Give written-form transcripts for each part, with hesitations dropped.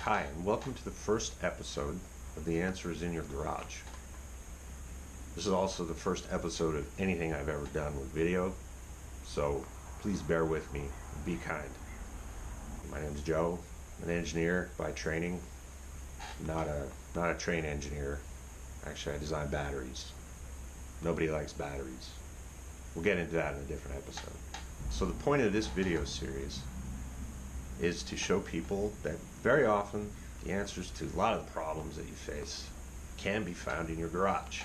Hi, and welcome to the first episode of The Answer is in Your Garage. This is also the first episode of anything I've ever done with video, so please bear with me and be kind. My name's Joe. I'm an engineer by training, not a train engineer. Actually, I design batteries. Nobody likes batteries. We'll get into that in a different episode. So the point of this video series is to show people that very often the answers to a lot of the problems that you face can be found in your garage.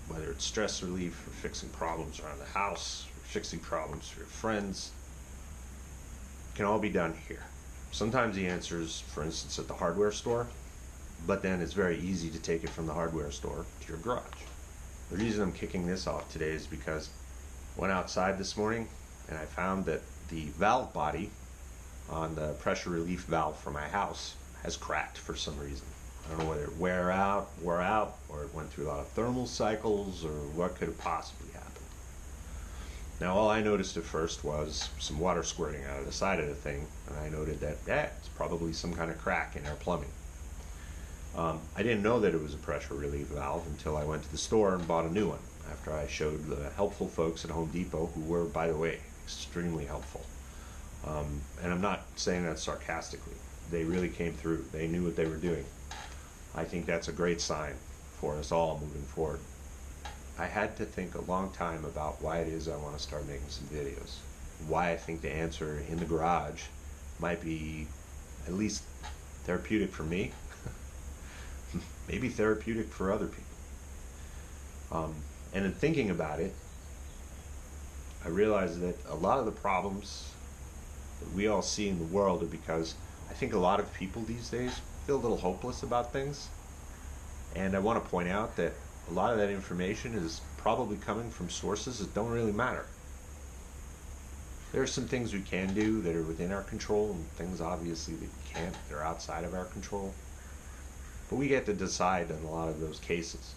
Whether it's stress relief or fixing problems around the house or fixing problems for your friends, it can all be done here. Sometimes the answer is, for instance, at the hardware store, but then it's very easy to take it from the hardware store to your garage. The reason I'm kicking this off today is because I went outside this morning and I found that the valve body on the pressure relief valve for my house has cracked for some reason. I don't know whether it wore out, or it went through a lot of thermal cycles, or what could have possibly happened. Now, all I noticed at first was some water squirting out of the side of the thing, and I noted that, it's probably some kind of crack in our plumbing. I didn't know that it was a pressure relief valve until I went to the store and bought a new one, after I showed the helpful folks at Home Depot, who were, by the way, extremely helpful. And I'm not saying that sarcastically. They really came through. They knew what they were doing. I think that's a great sign for us all moving forward. I had to think a long time about why it is I want to start making some videos. Why I think the answer in the garage might be at least therapeutic for me. Maybe therapeutic for other people. And in thinking about it, I realized that a lot of the problems that we all see in the world are because I think a lot of people these days feel a little hopeless about things. And I want to point out that a lot of that information is probably coming from sources that don't really matter. There are some things we can do that are within our control, and things obviously that we can't, that are outside of our control. But we get to decide in a lot of those cases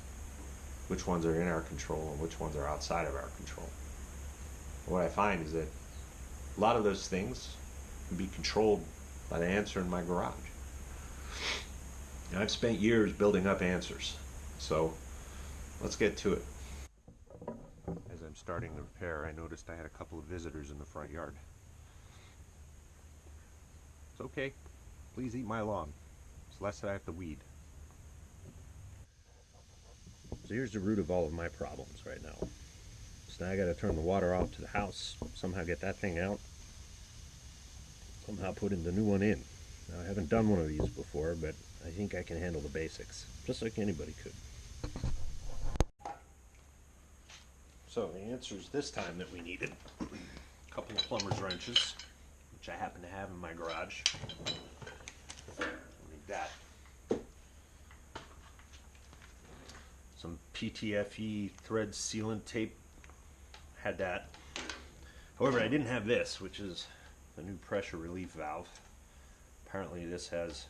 which ones are in our control and which ones are outside of our control. What I find is that a lot of those things can be controlled by the answer in my garage. And I've spent years building up answers. So let's get to it. As I'm starting the repair, I noticed I had a couple of visitors in the front yard. It's okay. Please eat my lawn. It's less that I have to weed. So here's the root of all of my problems right now. So now I gotta turn the water off to the house, somehow get that thing out, somehow putting the new one in. Now, I haven't done one of these before, but I think I can handle the basics, just like anybody could. So the answers this time that we needed, a couple of plumber's wrenches, which I happen to have in my garage. We'll need that. Some PTFE thread sealant tape, had that. However, I didn't have this, which is the new pressure relief valve. Apparently this has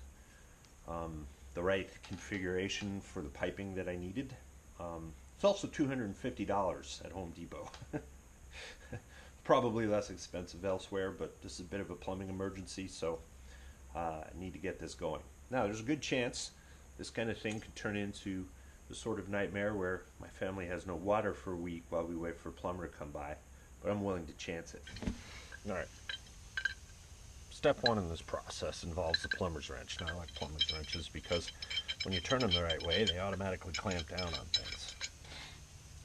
the right configuration for the piping that I needed. It's also $250 at Home Depot. Probably less expensive elsewhere, but this is a bit of a plumbing emergency, so I need to get this going. Now, there's a good chance this kind of thing could turn into the sort of nightmare where my family has no water for a week while we wait for a plumber to come by, but I'm willing to chance it. Alright. Step one in this process involves the plumber's wrench. Now, I like plumber's wrenches because when you turn them the right way, they automatically clamp down on things.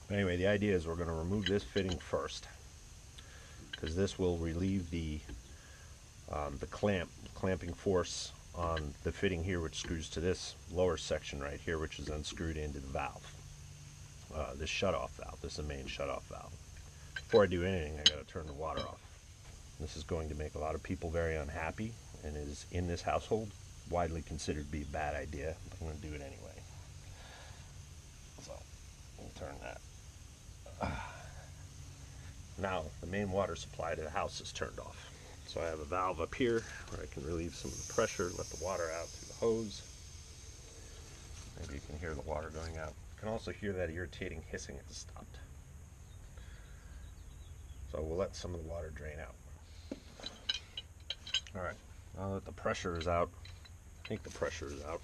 But anyway, the idea is we're going to remove this fitting first, because this will relieve the clamping force on the fitting here, which screws to this lower section right here, which is then screwed into the valve. This shutoff valve. This is the main shutoff valve. Before I do anything, I got to turn the water off. This is going to make a lot of people very unhappy, and is in this household widely considered to be a bad idea. But I'm going to do it anyway. So we'll turn that. Now the main water supply to the house is turned off. So I have a valve up here where I can relieve some of the pressure, let the water out through the hose. Maybe you can hear the water going out. You can also hear that irritating hissing has stopped. So we'll let some of the water drain out. Alright, now that the pressure is out, I think the pressure is out.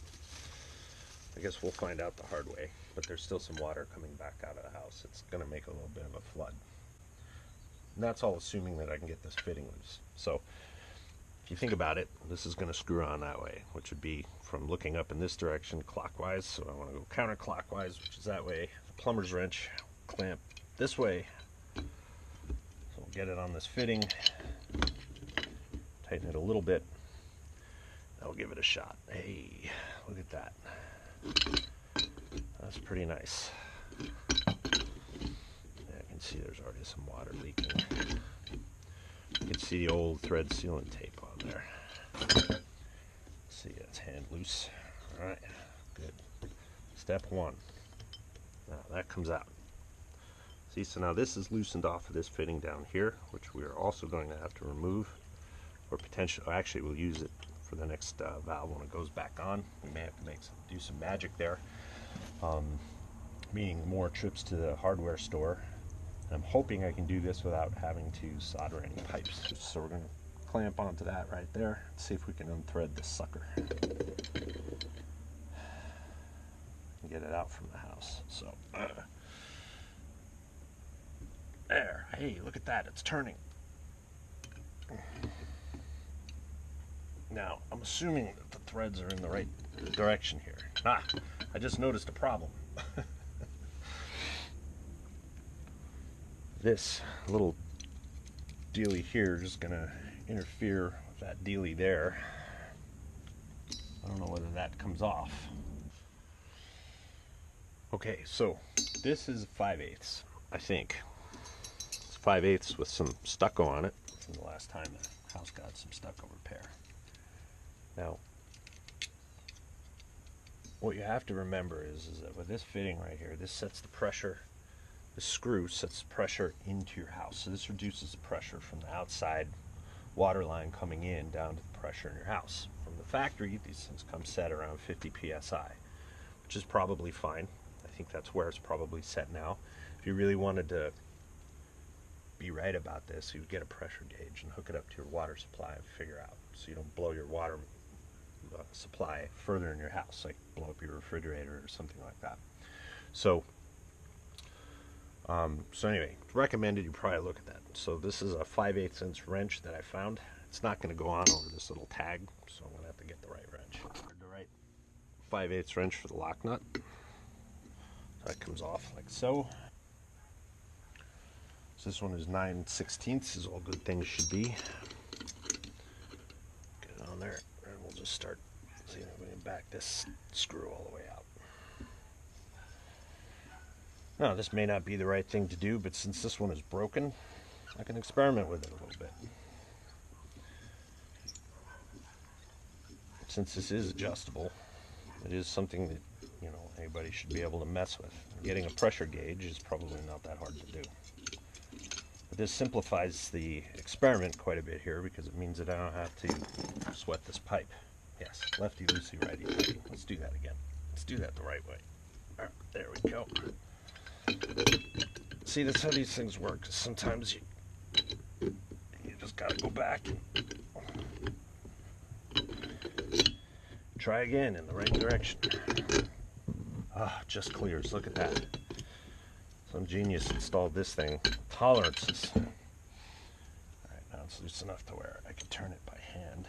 I guess we'll find out the hard way, but there's still some water coming back out of the house. It's going to make a little bit of a flood. And that's all assuming that I can get this fitting loose. So if you think about it, this is going to screw on that way, which would be from looking up in this direction clockwise. So I want to go counterclockwise, which is that way. The plumber's wrench clamp this way. So we'll get it on this fitting, tighten it a little bit. I'll give it a shot. Hey, look at that. That's pretty nice. Yeah, I can see there's already some water leaking. You can see the old thread sealant tape on there. See, it's hand loose. All right, good. Step one. Now that comes out. See, so now this is loosened off of this fitting down here, which we are also going to have to remove, or potentially, actually we'll use it for the next valve when it goes back on. We may have to do some magic there, meaning more trips to the hardware store. I'm hoping I can do this without having to solder any pipes. So we're going to clamp onto that right there. Let's see if we can unthread this sucker and get it out from the house. So there. Hey, look at that. It's turning. Now, I'm assuming that the threads are in the right direction here. I just noticed a problem. This little dealie here is going to interfere with that dealie there. I don't know whether that comes off. Okay, so this is 5/8, I think. It's 5/8 with some stucco on it from the last time the house got some stucco repair. Now, what you have to remember is that with this fitting right here, this sets the pressure, the screw sets pressure into your house. So this reduces the pressure from the outside water line coming in down to the pressure in your house. From the factory, these things come set around 50 psi, which is probably fine. I think that's where it's probably set now. If you really wanted to be right about this, you would get a pressure gauge and hook it up to your water supply and figure out, so you don't blow your water supply further in your house, like blow up your refrigerator or something like that. So anyway, it's recommended you probably look at that. So this is a 5/8 inch wrench that I found. It's not going to go on over this little tag, so I'm going to have to get the right wrench. The right 5/8 wrench for the lock nut. So that comes off like so. So this one is 9/16, as all good things should be. Get it on there, and we'll just start seeing if we can back this screw all the way out. Now, this may not be the right thing to do, but since this one is broken, I can experiment with it a little bit. Since this is adjustable, it is something that, you know, anybody should be able to mess with. Getting a pressure gauge is probably not that hard to do. But this simplifies the experiment quite a bit here, because it means that I don't have to sweat this pipe. Yes, lefty loosey, righty tighty. Let's do that again. Let's do that the right way. All right, there we go. See, that's how these things work. Sometimes you just gotta go back and try again in the right direction. Just clears. Look at that. Some genius installed this thing. Tolerances. All right, now it's loose enough to where I can turn it by hand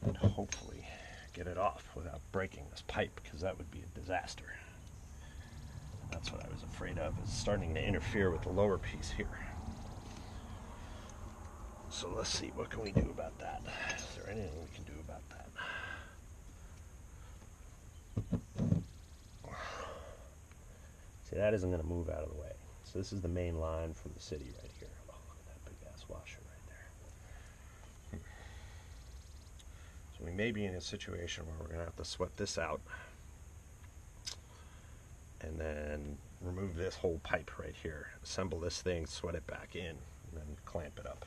and hopefully get it off without breaking this pipe, because that would be a disaster. That's what I was afraid of, is starting to interfere with the lower piece here. So let's see, what can we do about that? Is there anything we can do about that? See, that isn't going to move out of the way. So this is the main line from the city right here. Oh, look at that big ass washer right there. So we may be in a situation where we're going to have to sweat this out, and then remove this whole pipe right here, assemble this thing, sweat it back in, and then clamp it up.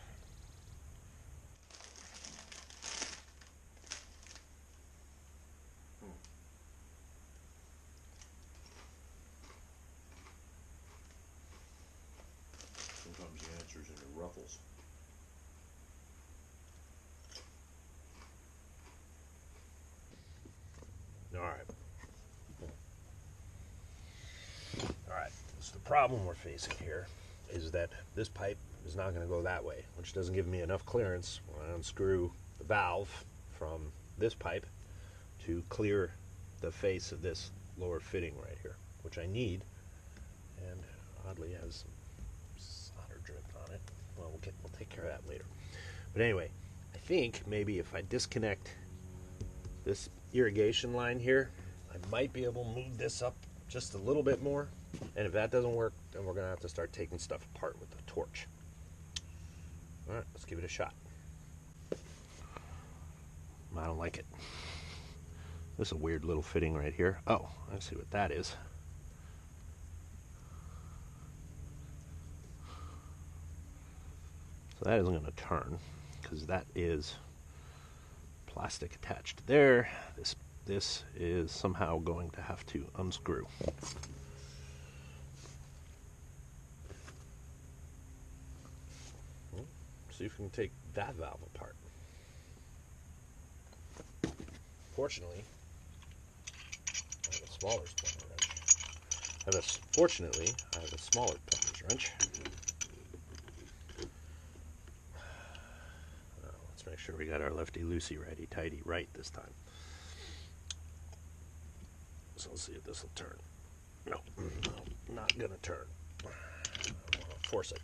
Sometimes the answer's in your ruffles. Alright. Alright, so the problem we're facing here is that this pipe is not going to go that way, which doesn't give me enough clearance when I unscrew the valve from this pipe to clear the face of this lower fitting right here, which I need, and oddly has some solder drip on it. Well, we'll take care of that later. But anyway, I think maybe if I disconnect this irrigation line here, I might be able to move this up just a little bit more. And if that doesn't work, then we're going to have to start taking stuff apart with the torch. All right, let's give it a shot. I don't like it. This is a weird little fitting right here. Oh, I see what that is. So that isn't going to turn because that is plastic attached there. This is somehow going to have to unscrew. See if we can take that valve apart. Fortunately, I have a smaller plumber's wrench. Fortunately, I have a smaller plumber's wrench. Let's make sure we got our lefty-loosey, righty-tighty right this time. So let's see if this will turn. No, not gonna turn. I want to force it.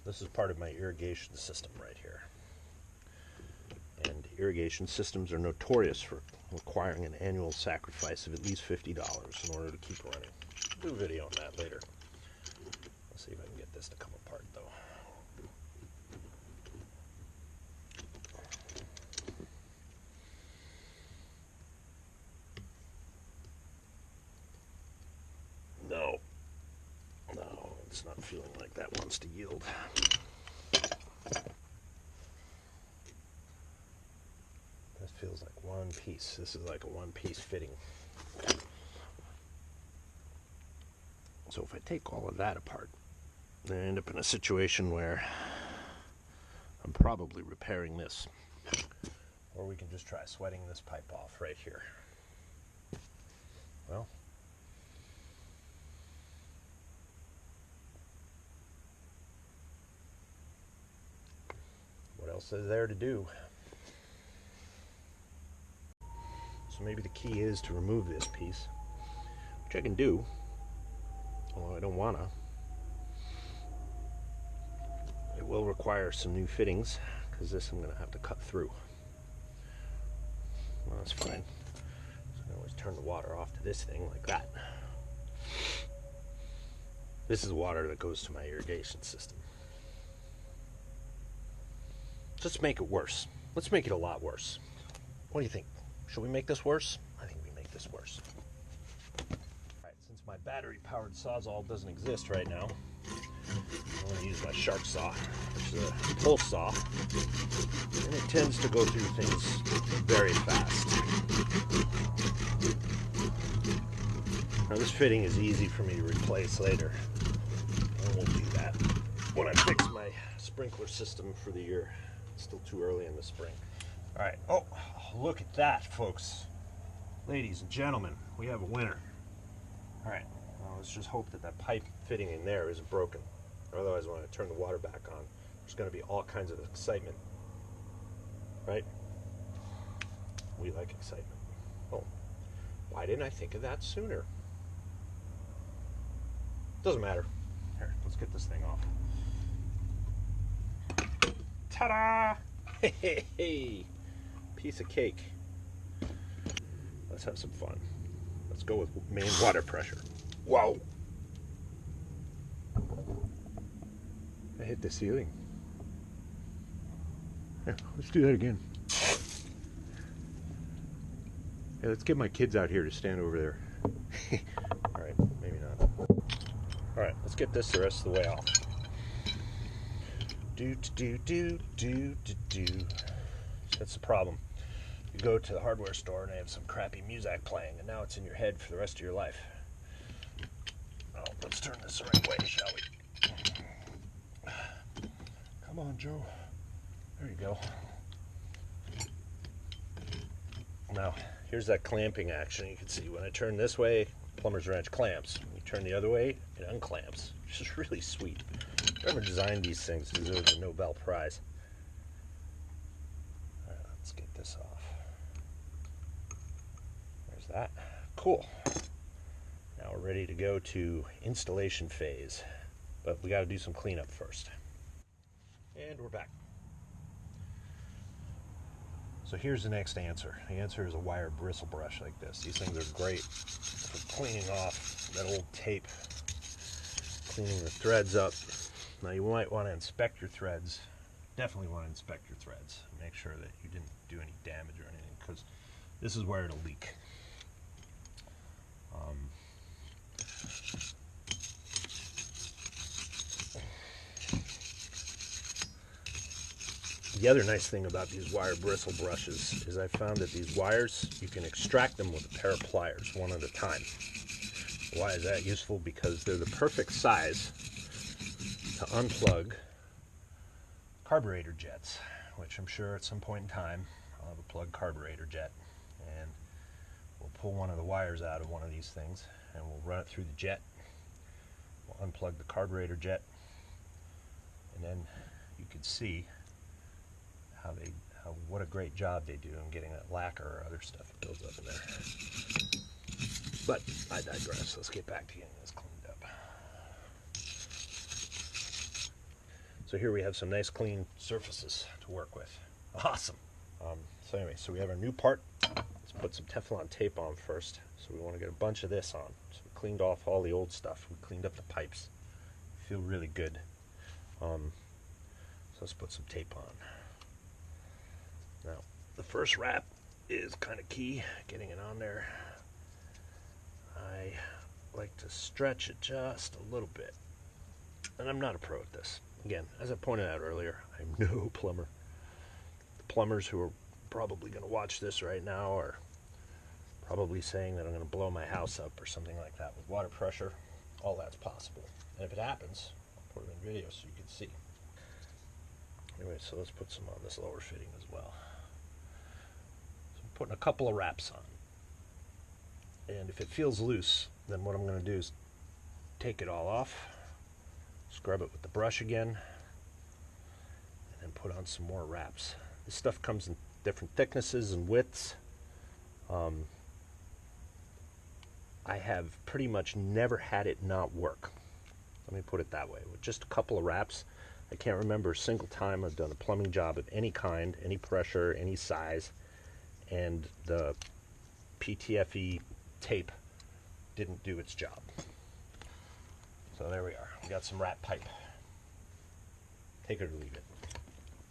This is part of my irrigation system right here. And irrigation systems are notorious for requiring an annual sacrifice of at least $50 in order to keep running. I'll do a video on that later. Let's see if I can get this to come apart though. No, it's not feeling like that wants to yield. This feels like one piece. This is like a one-piece fitting. So if I take all of that apart, then I end up in a situation where I'm probably repairing this. Or we can just try sweating this pipe off right here. Well, what else is there to do? So maybe the key is to remove this piece, which I can do, although I don't wanna. It will require some new fittings, because this I'm gonna have to cut through. Well, that's fine. So I can always turn the water off to this thing like that. This is water that goes to my irrigation system. Let's make it worse. Let's make it a lot worse. What do you think? Should we make this worse? I think we make this worse. Alright, since my battery-powered Sawzall doesn't exist right now, I'm going to use my shark saw, which is a pole saw, and it tends to go through things very fast. Now this fitting is easy for me to replace later. I won't do that when I fix my sprinkler system for the year. It's still too early in the spring. Alright, oh, look at that, folks. Ladies and gentlemen, we have a winner. Alright, well, let's just hope that that pipe fitting in there isn't broken. Otherwise, when I turn the water back on, there's going to be all kinds of excitement. Right? We like excitement. Oh, why didn't I think of that sooner? Doesn't matter. Here, let's get this thing off. Ta-da! Hey, piece of cake. Let's have some fun. Let's go with main water pressure. Wow. I hit the ceiling. Yeah, let's do that again. Hey, let's get my kids out here to stand over there. Alright, maybe not. Alright, let's get this the rest of the way off. That's the problem. You go to the hardware store and they have some crappy music playing, and now it's in your head for the rest of your life. Oh, let's turn this the right way, shall we? Come on, Joe. There you go. Now, here's that clamping action. You can see when I turn this way, plumber's wrench clamps. When you turn the other way, it unclamps, which is really sweet. Whoever designed these things deserves a Nobel Prize. All right, let's get this off. There's that. Cool. Now we're ready to go to installation phase, but we got to do some cleanup first. And we're back. So here's the next answer. The answer is a wire bristle brush like this. These things are great for cleaning off that old tape, cleaning the threads up. Now you might want to inspect your threads. Definitely want to inspect your threads. Make sure that you didn't do any damage or anything, because this is where it'll leak. The other nice thing about these wire bristle brushes is I found that these wires, you can extract them with a pair of pliers, one at a time. Why is that useful? Because they're the perfect size to unplug carburetor jets, which I'm sure at some point in time I'll have a plug carburetor jet, and we'll pull one of the wires out of one of these things and we'll run it through the jet. We'll unplug the carburetor jet, and then you can see what a great job they do in getting that lacquer or other stuff that builds up in there. But I digress. Let's get back to getting this cleaned up. So here we have some nice clean surfaces to work with. Awesome. So anyway, so we have our new part. Let's put some Teflon tape on first. So we want to get a bunch of this on. So we cleaned off all the old stuff. We cleaned up the pipes. Feel really good. So let's put some tape on. Now, the first wrap is kind of key, getting it on there. I like to stretch it just a little bit. And I'm not a pro at this. Again, as I pointed out earlier, I'm no plumber. The plumbers who are probably going to watch this right now are probably saying that I'm going to blow my house up or something like that with water pressure. All that's possible. And if it happens, I'll put it in video so you can see. Anyway, so let's put some on this lower fitting as well. Putting a couple of wraps on, and if it feels loose, then what I'm going to do is take it all off, scrub it with the brush again, and then put on some more wraps. This stuff comes in different thicknesses and widths. I have pretty much never had it not work. Let me put it that way. With just a couple of wraps, I can't remember a single time I've done a plumbing job of any kind, any pressure, any size, and the PTFE tape didn't do its job. So there we are. We got some wrap pipe. Take it or leave it.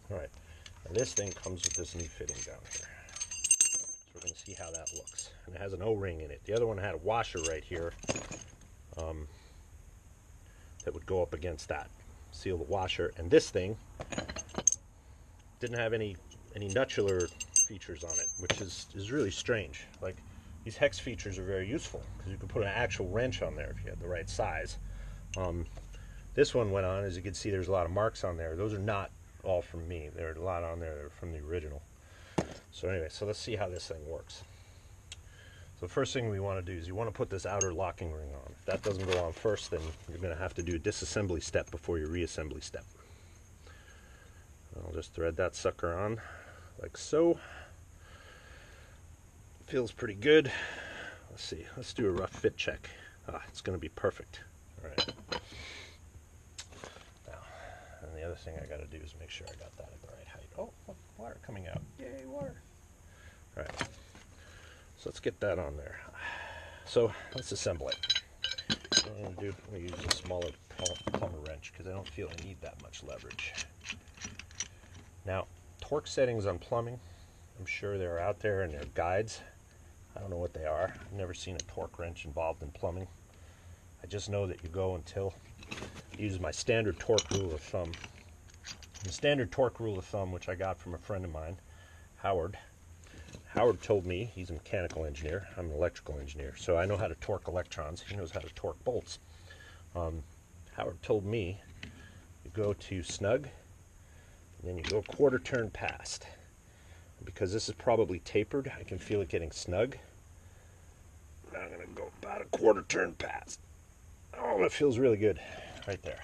All right. Now this thing comes with this new fitting down here. So we're going to see how that looks. And it has an O-ring in it. The other one had a washer right here that would go up against that. Seal the washer. And this thing didn't have any nutular features on it, which is really strange. Like, these hex features are very useful because you can put an actual wrench on there if you have the right size. This one went on, as you can see, there's a lot of marks on there. Those are not all from me. There are a lot on there that are from the original. So anyway, so let's see how this thing works. So the first thing we want to do is you want to put this outer locking ring on. If that doesn't go on first, then you're going to have to do a disassembly step before your reassembly step. I'll just thread that sucker on like so. Feels pretty good. Let's see. Let's do a rough fit check. It's going to be perfect. All right. Now, and the other thing I got to do is make sure I got that at the right height. Oh, look, water coming out. Yay, water. All right. So let's get that on there. So let's assemble it. What I'm going to do, I'm going to use a smaller plumber wrench because I don't feel I need that much leverage. Now, torque settings on plumbing, I'm sure they're out there in their guides. I don't know what they are. I've never seen a torque wrench involved in plumbing. I just know that you go until you use my standard torque rule of thumb. The standard torque rule of thumb, which I got from a friend of mine, Howard. Howard told me, he's a mechanical engineer, I'm an electrical engineer, so I know how to torque electrons. He knows how to torque bolts. Howard told me you go to snug, then you go a quarter turn past. Because this is probably tapered, I can feel it getting snug. Now I'm going to go about a quarter turn past. Oh, that feels really good right there.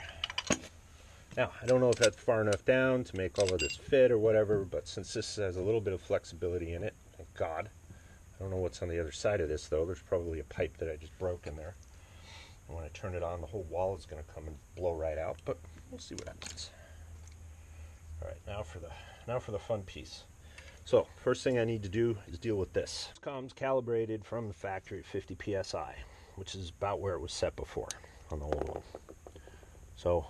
Now, I don't know if that's far enough down to make all of this fit or whatever, but since this has a little bit of flexibility in it, thank God. I don't know what's on the other side of this, though. There's probably a pipe that I just broke in there. And when I turn it on, the whole wall is going to come and blow right out, but we'll see what happens. All right, now for the fun piece. So, first thing I need to do is deal with this. This comes calibrated from the factory at 50 psi, which is about where it was set before on the old one. So,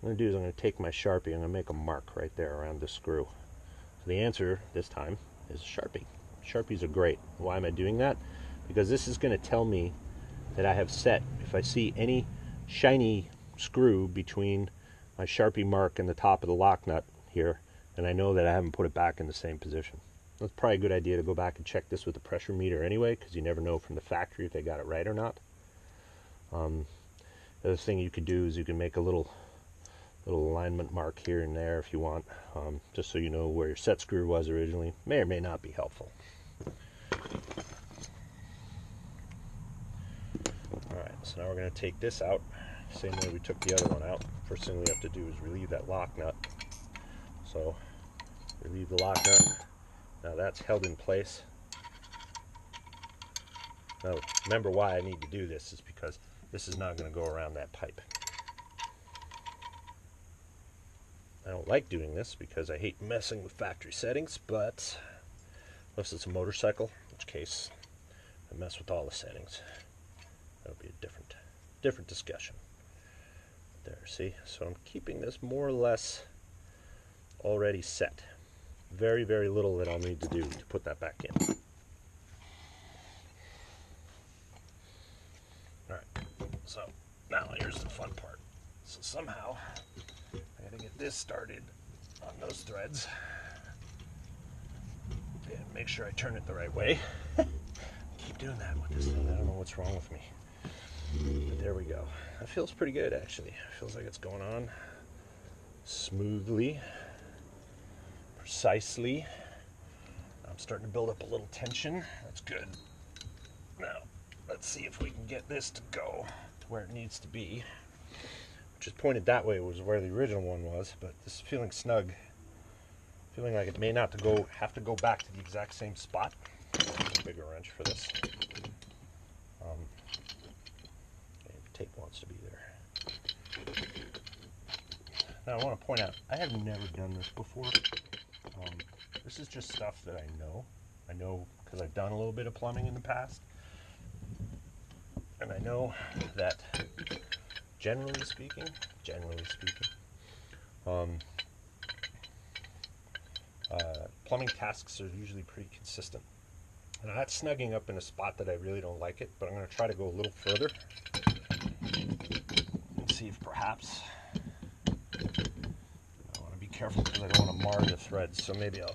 what I'm going to do is I'm going to take my Sharpie and I'm going to make a mark right there around this screw. So the answer this time is Sharpie. Sharpies are great. Why am I doing that? Because this is going to tell me that I have set, if I see any shiny screw between my Sharpie mark and the top of the lock nut here, and I know that I haven't put it back in the same position. That's probably a good idea to go back and check this with the pressure meter anyway, because you never know from the factory if they got it right or not. The other thing you could do is you can make a little alignment mark here and there if you want, just so you know where your set screw was originally. May or may not be helpful. Alright, so now we're going to take this out, same way we took the other one out. First thing we have to do is relieve that lock nut. So, relieve the lock nut. Now that's held in place. Now, remember why I need to do this is because this is not going to go around that pipe. I don't like doing this because I hate messing with factory settings, but unless it's a motorcycle, in which case I mess with all the settings. That'll be a different discussion. There, see? So I'm keeping this more or less already set. Very, very little that I'll need to do to put that back in. Alright, so now here's the fun part. So somehow I gotta get this started on those threads and make sure I turn it the right way. Keep doing that with this thing. I don't know what's wrong with me. But there we go. That feels pretty good, actually. It feels like it's going on smoothly, precisely. I'm starting to build up a little tension. That's good. Now, let's see if we can get this to go to where it needs to be. Which is pointed that way was where the original one was, but this is feeling snug. Feeling like it may not have to go back to the exact same spot. A bigger wrench for this. Tape wants to be there. Now I want to point out, I have never done this before. This is just stuff that I know. I know because I've done a little bit of plumbing in the past. And I know that generally speaking, plumbing tasks are usually pretty consistent. Now that's snugging up in a spot that I really don't like it, but I'm going to try to go a little further and see if perhaps, I want to be careful because I don't want to mar the threads, so maybe I'll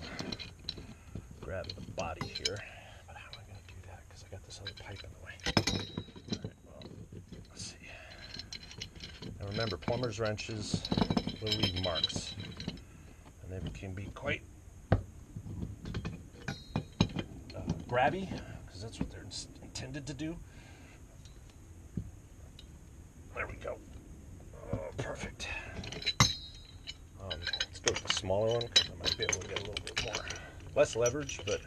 grab the body here. But how am I going to do that? Because I got this other pipe in the way. Alright, well, let's see. Now remember, plumber's wrenches will leave marks, and they can be quite grabby, because that's what they're intended to do. There we go. Oh, perfect. Let's go with the smaller one, because I might be able to get a little bit more, less leverage, but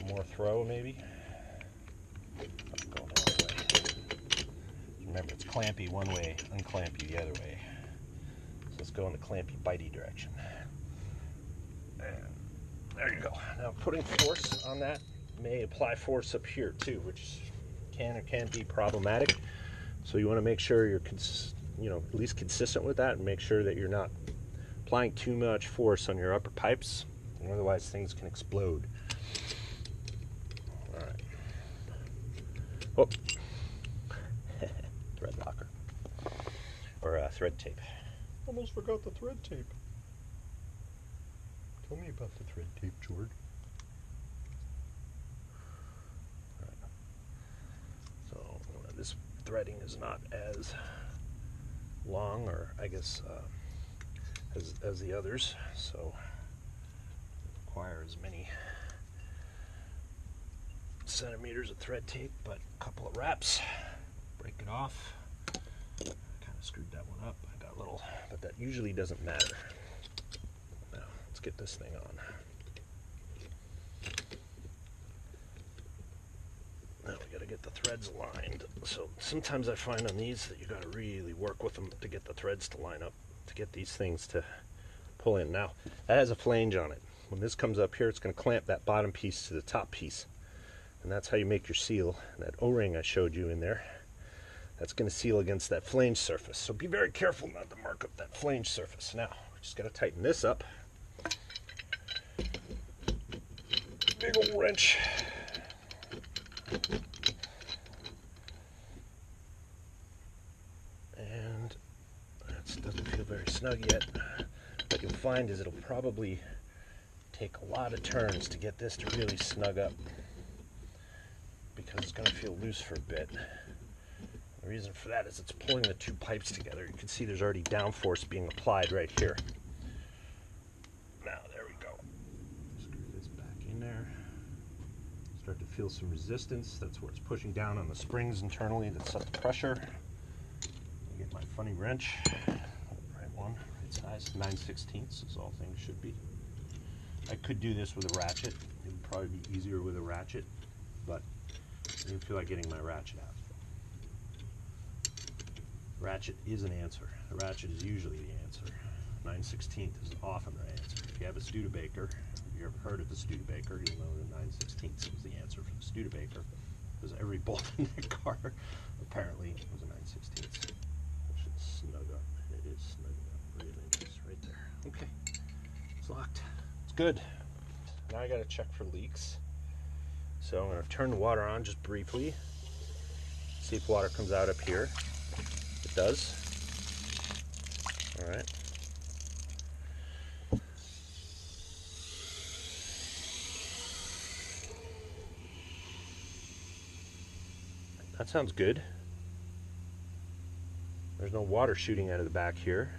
more throw maybe. I'm going the wrong way. Remember, it's clampy one way, unclampy the other way. So let's go in the clampy bitey direction. And there you go. Now putting force on that may apply force up here too, which can or can be problematic. So you want to make sure you're at least consistent with that, and make sure that you're not applying too much force on your upper pipes, and otherwise things can explode. All right. Oh, thread locker or thread tape. Almost forgot the thread tape. Tell me about the thread tape, George. All right. So this threading is not as long, or I guess as the others, so require as many centimeters of thread tape, but a couple of wraps, break it off. Kind of screwed that one up. I got a little, but that usually doesn't matter. Now, let's get this thing on. Now we got to get the threads aligned. So sometimes I find on these that you got to really work with them to get the threads to line up, to get these things to pull in. Now, that has a flange on it. When this comes up here, it's going to clamp that bottom piece to the top piece. And that's how you make your seal. And that O-ring I showed you in there, that's going to seal against that flange surface. So be very careful not to mark up that flange surface. Now, we just got to tighten this up. Big old wrench. And that doesn't feel very snug yet. What you'll find is it'll probably take a lot of turns to get this to really snug up, because it's going to feel loose for a bit. The reason for that is it's pulling the two pipes together. You can see there's already downforce being applied right here. Now, there we go. Screw this back in there. Start to feel some resistance. That's where it's pushing down on the springs internally that set the pressure. I get my funny wrench. Right one, right size. 9/16 is all things should be. I could do this with a ratchet. It would probably be easier with a ratchet, but I didn't feel like getting my ratchet out. Ratchet is an answer. The ratchet is usually the answer. 9/16 is often the answer. If you have a Studebaker, if you ever heard of the Studebaker, you'll know that 9/16 was the answer for the Studebaker, because every bolt in the car apparently was a 9/16. It should snug up. It is snugging up really nice right there. Okay, it's locked. It's good. Now I got to check for leaks. So I'm going to turn the water on just briefly, see if water comes out up here. It does. All right. That sounds good. There's no water shooting out of the back here.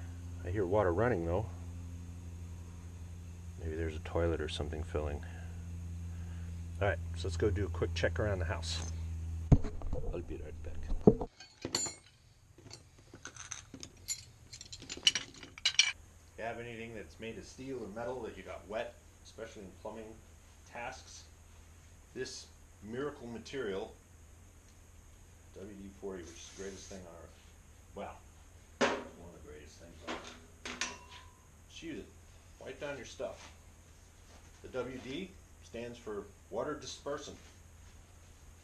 I hear water running though. Maybe there's a toilet or something filling. All right, so let's go do a quick check around the house. I'll be right back. If you have anything that's made of steel or metal that you got wet, especially in plumbing tasks, this miracle material, WD-40, which is the greatest thing on earth. Well, one of the greatest things on earth. Just use it. Wipe down your stuff. The WD stands for water dispersant.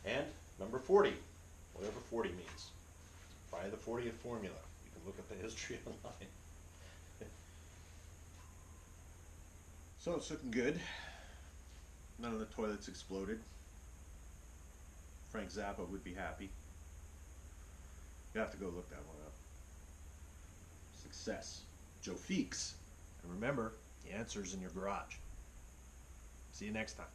And number 40, whatever 40 means. By the 40th formula. You can look at the history online. So it's looking good. None of the toilets exploded. Frank Zappa would be happy. You have to go look that one up. Success. Joe Feeks. And remember, the answer's in your garage. See you next time.